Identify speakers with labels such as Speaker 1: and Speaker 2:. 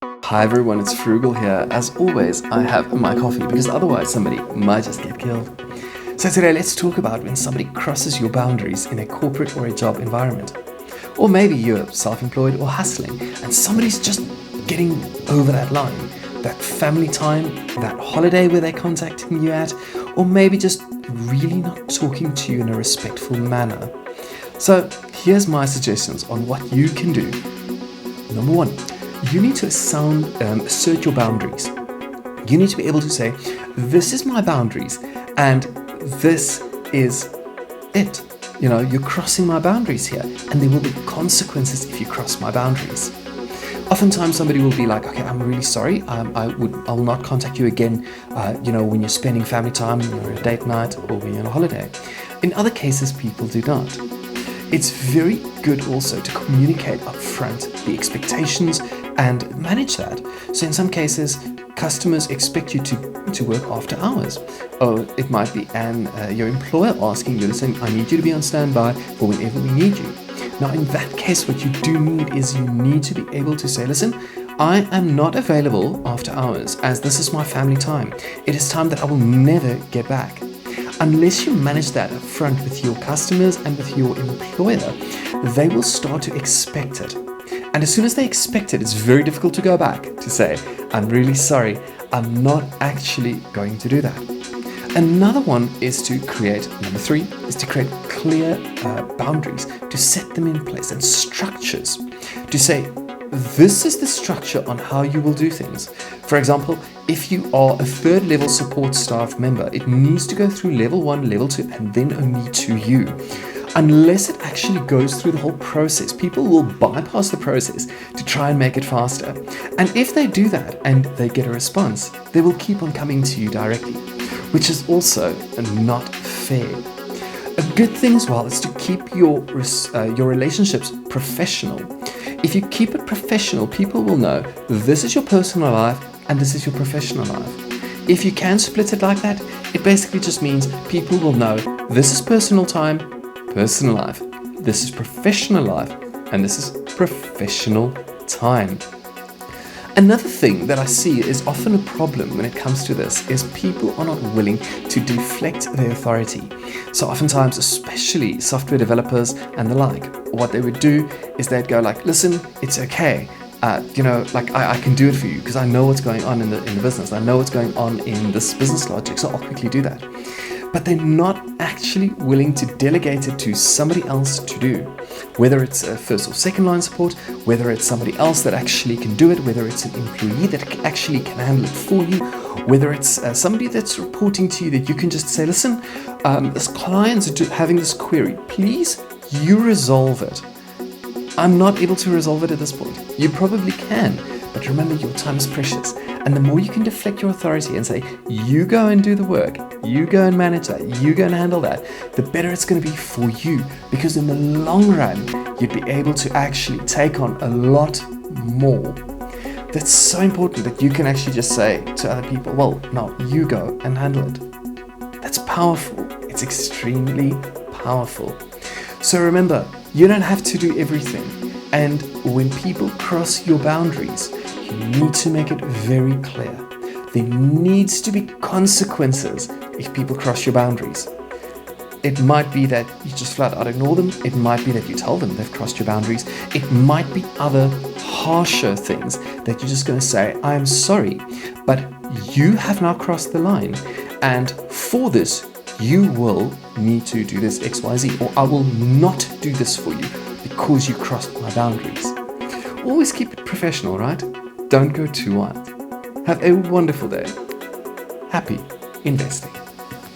Speaker 1: Hi everyone, it's Frugal here. As always, I have my coffee because otherwise somebody might just get killed. So today let's talk about when somebody crosses your boundaries in a corporate or a job environment. Or maybe you're self-employed or hustling and somebody's just getting over that line. That family time, that holiday where they're contacting you at, or maybe just really not talking to you in a respectful manner. So here's my suggestions on what you can do. Number one, you need to assert your boundaries. You need to be able to say, this is my boundaries and this is it. You're crossing my boundaries here and there will be consequences if you cross my boundaries. Oftentimes somebody will be like, okay, I'm really sorry. I'll not contact you again, when you're spending family time, or a date night, or when you're on a holiday. In other cases, people do not. It's very good also to communicate upfront the expectations and manage that. So in some cases, customers expect you to work after hours. Or it might be your employer asking you, listen, I need you to be on standby for whenever we need you. Now in that case, what you do need is you need to be able to say, listen, I am not available after hours as this is my family time. It is time that I will never get back. Unless you manage that up front with your customers and with your employer, they will start to expect it. And as soon as they expect it, it's very difficult to go back to say, I'm really sorry, I'm not actually going to do that. Another one is to create, number three, is to create clear boundaries, to set them in place and structures, to say, this is the structure on how you will do things. For example, if you are a third level support staff member, it needs to go through level 1, level 2, and then only to you. Unless it actually goes through the whole process, people will bypass the process to try and make it faster. And if they do that and they get a response, they will keep on coming to you directly, which is also not fair. A good thing as well is to keep your relationships professional. If you keep it professional, people will know this is your personal life and this is your professional life. If you can split it like that, it basically just means people will know this is personal time, personal life, this is professional life, and this is professional time. Another thing that I see is often a problem when it comes to this is people are not willing to deflect their authority. So oftentimes, especially software developers and the like, what they would do is they'd go like, listen, it's okay. I can do it for you because I know what's going on in the business. I know what's going on in this business logic, so I'll quickly do that. But they're not actually willing to delegate it to somebody else to do. Whether it's a first or second line support, whether it's somebody else that actually can do it, whether it's an employee that actually can handle it for you, whether it's somebody that's reporting to you that you can just say, listen, this client's having this query, please, you resolve it. I'm not able to resolve it at this point. You probably can, but remember your time is precious. And the more you can deflect your authority and say, you go and do the work, you go and manage that, you go and handle that, the better it's going to be for you. Because in the long run, you'd be able to actually take on a lot more. That's so important that you can actually just say to other people, well, now you go and handle it. That's powerful. It's extremely powerful. So remember, you don't have to do everything. And when people cross your boundaries, you need to make it very clear. There needs to be consequences if people cross your boundaries. It might be that you just flat out ignore them. It might be that you tell them they've crossed your boundaries. It might be other harsher things that you're just going to say, I'm sorry, but you have now crossed the line. And for this, you will need to do this XYZ, or I will not do this for you because you crossed my boundaries. Always keep it professional, right? Don't go too wild. Have a wonderful day. Happy investing.